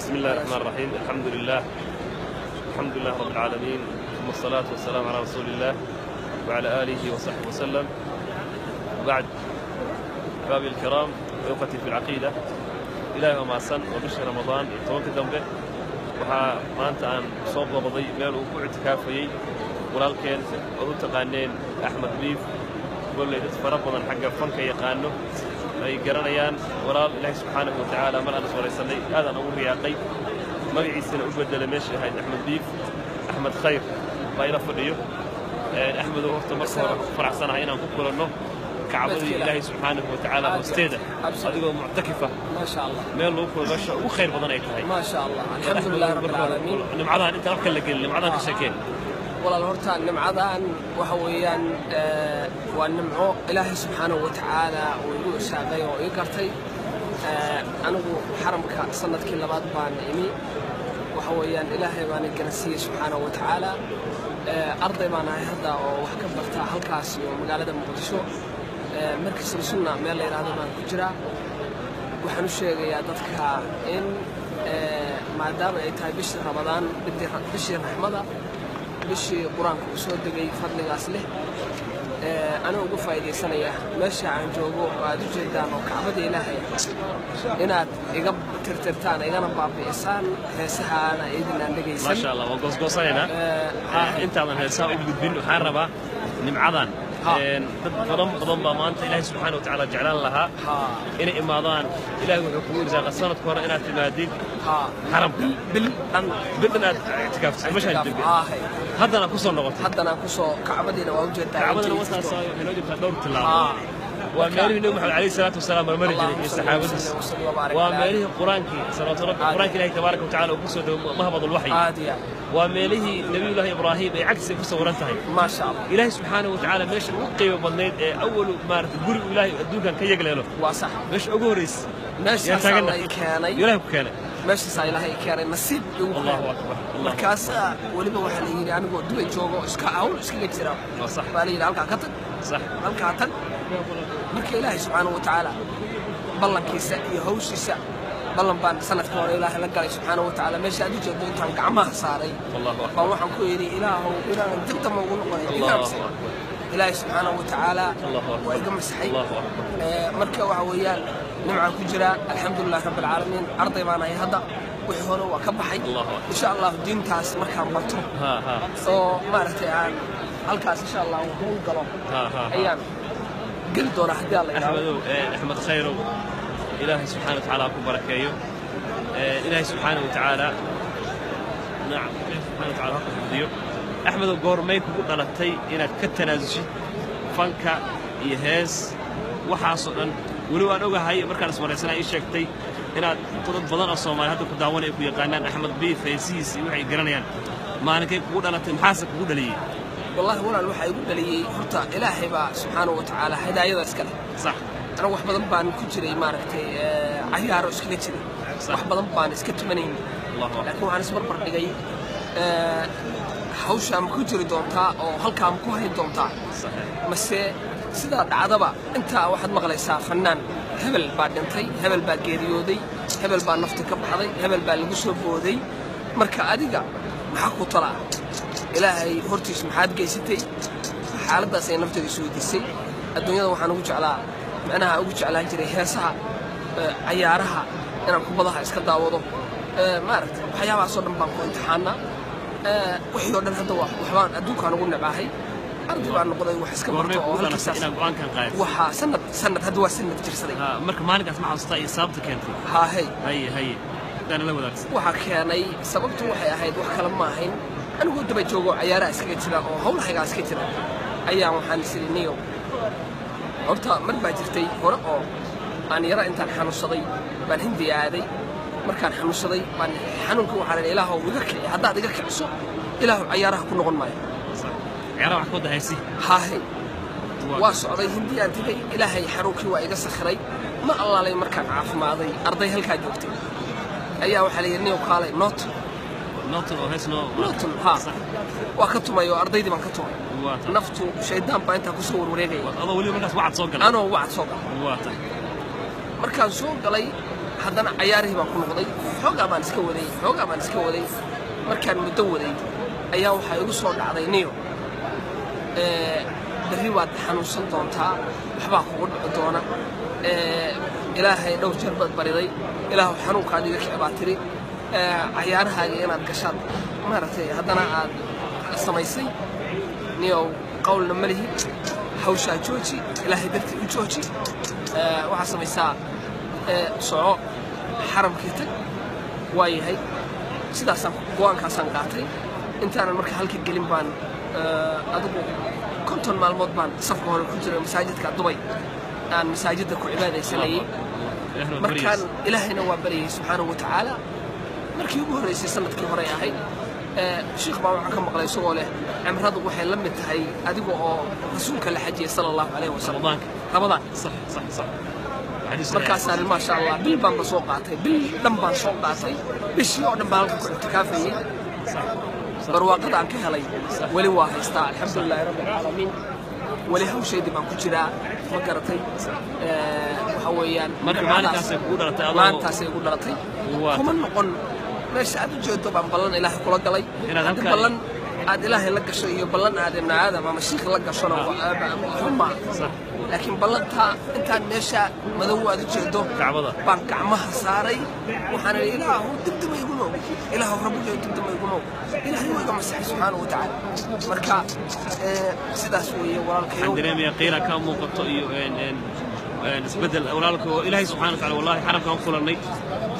بسم الله الرحمن الرحيم. الحمد لله رب العالمين، ثم الصلاة والسلام على رسول الله وعلى آله وصحبه وسلم. وبعد، أحبابي الكرام وإخوتي في العقيدة، إلهي وما سن وبشر رمضان tobanka dambe waxaa maanta aan soo booqday meel uu ku ictikaafayay walaalkeen oo u taqaaneen Axmed Biif, golley dad fara badan xagga fanka yaqaano ay garanayaan. walaal ilaahay subxaanahu wa tacaala mar aan iswaraysanay aadaan ugu riyaaqay, magaciisana u bedelay meeshii ahayd Axmed Biif. Axmed Khayr baa ila fadhiyo. Axmed horta marka hore faraxsanahay inaan ku kulanno kacbadii ilaahay subxaanahu wa tacaala hoosteeda adigoo muctakifa meel lagu kulo meesha ugu khayr badan ay tahay. maasha allah, alxamdulilah rabbil caalamiin. nimcadahan inta afka la gelin, nimcadahan ka sheekeen. walaal horta nimcadan waxa weeyaan waa nimco ilaahay subxaanahu wa tacaala uu igu irsaaqay oo ii gartay. anigu xaramka sanadkii labaad baan imi, waxa weeyaan ilaahay baan garansiiyey subxaanahu wa tacaala. arday baan ahay hadda oo wax ka barta halkaas iyo magaalada muqdisho. markii sunna meel la yiraahdo baan ku jiraa. waxaan u sheegayaa dadka in maadaama ay tahay bishii Ramadaan, bishii raxmada, bishii quraanka uu soo degay fadligaas leh, ana ugu faa'iideysanaya meesha aan joogo oo aad u jeedaan oo kacbada ilaahay inaad iga tirtirtaan igana baabi'isaan heesahaana idinaan dhegaysan. maasha allah, waa goosgoosanayna. intaadan heesaha u gudbin waxaan rabaa nimcadan dad badan baa maanta ilaahay subxaanahu wa tacaala jeclaan lahaa inay imaadaan. ilaahay wuxuu kugu irsaaqay sanadka hore inaad timaadid xaramka bil dhan aad ictikaafto meeshaan joogtay, haddana ku soo noqotay. haddana ku soo kacbadiina waa u jeedaa. kacbadana wasaas waxay noo jirtaa dhowr tilaabo. waa meelihii nabi maxamed calayhi salaatu wasalaam marmari jiray iyo saxaabadiisa. waa meelihii qur-aankii salawaatu rabbi qur-aanka ilaahay tabaaraka wa tacaala uu ku soo dego mahbadul waxyi. waa meelihii nabiyullaahi ibraahim ay cagsiga ku sawiran tahay. maasha allah, ilaahay subxaanahu wa tacaala meesha ugu qiimo badnayd ee awalu maarata guri ilaahay adduunkan ka yegleelo waa sax. meesha ugu horreysa meeshaas ay keenay, ilaahay ku keenay meeshaas ilaahay keenay nasiib ugu allahu akbar. markaas waliba waxa la yiri anigoo Dubai joogo iska hawl iskaga jira. صح. baa la yiri halka ka tag. صح. halka tag. marka ilaahay subxaanahu wa tacaala ballankiisa iyo hawshiisa ballan baan sanadka hore ilaahay la galay subxaanahu wa tacaala. meesha aad u jeedo intaan gacmaha saaray baan waxaan ku yidhi ilaahow inaan dibta ma ugu noqonin ilaahay subxaanahu wa tacaala waa iga masaxay. marka waxa weeyaan nimcaan ku jira alxamdulilah rabbil caalamiin. arday baan ahay hadda, wixii hore waa ka baxay. insha allah diintaas markaan barto oo maaragtay aan halkaas insha allah howl galo ayaan geli doonaa haddii alla yidhaahdo. axmed khayrow ilaahay subxaana wa tacaala ku barakeeyo. ilaahay subxaana wa tacaala nacam subxaana wa tacaala ha ku xifdiyo. axmedow goormay kugu dhalatay inaad ka tanaasulshid fanka iyo hees waxaasoo dhan? weli waan ogahay markaan iswaraysanaa ii sheegtay inaad dad badan oo Soomaali hadda ku daawanay ku yaqaanaan Axmed Biif heesihiisa iyo waxay garanayaan. maalinkay kugu dhalatay, maxaase kugu dhaliyey? والله walaal waxa igu dhaliyay horta ilaahay baa subxaanahu wa tacaala hidaayada iska leh. صح. ana wax badan baan ku jiray maaragtay cayaaro iskaga jiray, wax badan baan iska tumanayn. laakiin waxaan isbarbar dhigay hawsha ma ku jiri doontaa oo halkaa ma ku hayn doontaa mase sidaa dhacdaba intaa waxaad maqlaysaa fannaan hebel baa dhintay, hebel baa geeriyooday, hebel baa nafti ka baxday, hebel baa lagu soo booday. marka adiga maxaa ku talaa ilaahay hortiis maxaad geysatay? xaaladdaas ay nafteeda isu weydiisay. adduunyada waxaan ugu jeclaa macnaha ugu jeclaan jiray heesaha, cayaaraha, inaan kubadaha iska daawado. maaragtay waxyaabahaasoo dhan baan ku imtixaanaa. wixii oo dhan hadda waxbaan adduunkaan ugu necbaahay. arday baan noqday wax iska barto oo halkiisaas waxaa sanad hadda waa sanad jirsaday. marka maalinkaas ma xasuustaa iyo sababta keentay? haye dana la wadaagsan. waxaa keenay sababtu waxay ahayd wax kale ma ahayn. anigoo daba joogo cayaaraha iskaga jira oo hawlahaygaa iska jira ayaan waxaan isiriniyo horta mar baa jirtay hore oo aan yara intaan xanuunsaday baan Hindi aaday. markaan xanuunsaday baan xanuunkii waxaan leeyahay ilaahow iga kici, haddaad iga kiciso ilaahow cayaaraha ku noqon maayo. ciyaaraha wax ku dahaysi waa socday Hindi aan tagay, ilaahay xanuunkii waa iga sakhiray. ma allaalay markaan caafimaaday arday halkaa joogtay ayaa waxaa la yidhi niyow kaalay nooton oo hees waa ka tumay oo ardaydii baan ka tumay. naftu shaydaan baa intaa ku soo warwareegaya. adoo weliba markaas wacad soo galay? anoo wacad soo galay. markaan soo galay haddana cayaarihii baan ku noqday xoogaa baan iska waday markaan muddo waday ayaa waxaa igu soo dhacday niyo berri waad xanuunsan doontaa waxbaa kugu dhici doona ilaahay dhowr jeer baad bariday ilaahu xanuunkaad iga kicbaa tiri cayaarahaaga inaad gashaad maaragtay haddana aad samaysay niyow qawlna ma lihi hawshaa jooji ilaahay dartii u jooji waxaa samaysaa soco xaramkii tag waa yahay sidaasaan go'aankaasaan qaatay intaanan marka halka gelin baan adigu 50 maalmood baan safka hore ku jiray masaajidka Dubai aan masaajidda ku cibaadaysanayay markaan ilaahayna waa bariyay subxaanahu wa tacaala markii ugu horeysay sanadkii hore ahayd sheekh baa waxaan ka maqlay isagoo leh cimradu waxay la mid tahay adiga oo rasuulka la xajiyay sallallahu alayhi wasallam ramadaan صح markaasaan ma sha Allah bil baan soo qaatay bil dhan baan soo qaatay bishii oo dhan baan ku i'tikaafayay barwaaqada aan ka helay wali waa haystaa alxamdulillaah rabbil caalamiin wali hawsheedii baan ku jiraa ma garatay waxa weeyaan maantaasay ugu dhalatay kuma noqon meesha aad u jeedo baan ballan ilaahay kula galay ballan aad ilaahay la gasho iyo ballan aad ibn aadam ama sheekh la gashona xuma laakiin ballanta intaan meesha madow aad u jeedo baan gacmaha saaray waxaan ilaahu dibdaba igu nool ilaahu rabbiga dibdaba igu nool ilaahay waa masaxay subxaanahu wa tacaala marka sidaas weeye walaalkayo dareemaya qiira ka muuqato iyo isbedel walaalka ilaahay subxaanahu wa tacaala wallahi xaramkan kulanay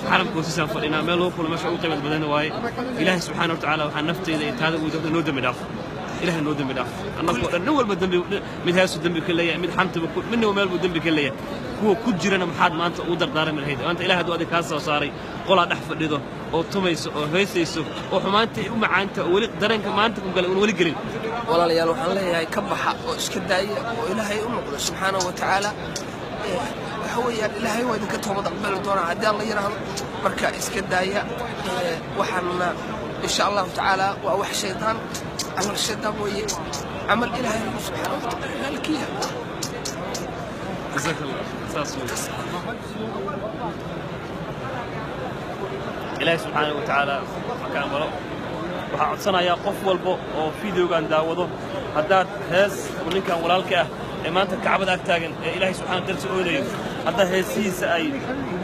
xaramku sisan fadhina meel loo kulmo meesha uu qiimad badan waaye ilaahay subxaanahu wa tacaala waxaan nafteeda iyo taada uu dadka noo dambi dhaaf إله إنه دم داف النقطة لأنه هو الدم من هذا الدم كلية من حمت منه ومال الدم كلية هو كجرنا محد ما أنت أقدر دار من هيدا أنت إله هذا كاسة وصاري قلا نحفظ رضا أو توميس أو هيسيس أو حمانت ومع أنت ولد درن كمان أنت قال ولد قرين والله يا لو حلا هي كبح إسكداي وإلهي أمك سبحانه وتعالى هو يا إلهي وإذا كنت هو مقبل دور عدي الله يرحم مركا إسكداي وحنا إن شاء الله تعالى وأوح شيطان عمل الشيطان ويا عمل إلهي سبحانه وتعالى الكيا جزاك الله إلهي سبحانه وتعالى مكان برا وحاعد سنة يا قف والبو أو فيديو كان داوضه هذا هز ونكان ولالك ما أنت كعبد أكتاجن إلهي سبحانه درس أولي هذا هزيس أي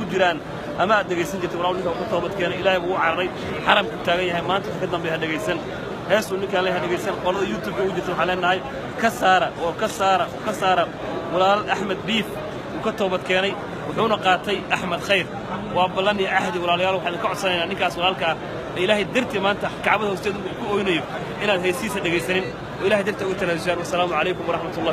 وجيران أما دقيسن جت وراء ولك وقطبت كان إلهي هو عرض حرم كتاجي ما أنت تقدم بها دقيسن هس ونكان له دقيسن قالوا يوتيوب وجدت حالنا هاي كسارة ولا أحمد بيف وكتبت كاني وحنا قاتي أحمد خير وابلني أحدي ولا ليالو حنا كعصنا نكاس ولالك إلهي درتي ما أنت كعبده واستدم كوينيو إلى هيسيس دقيسنين وإلهي درتي قلت له والسلام عليكم ورحمة الله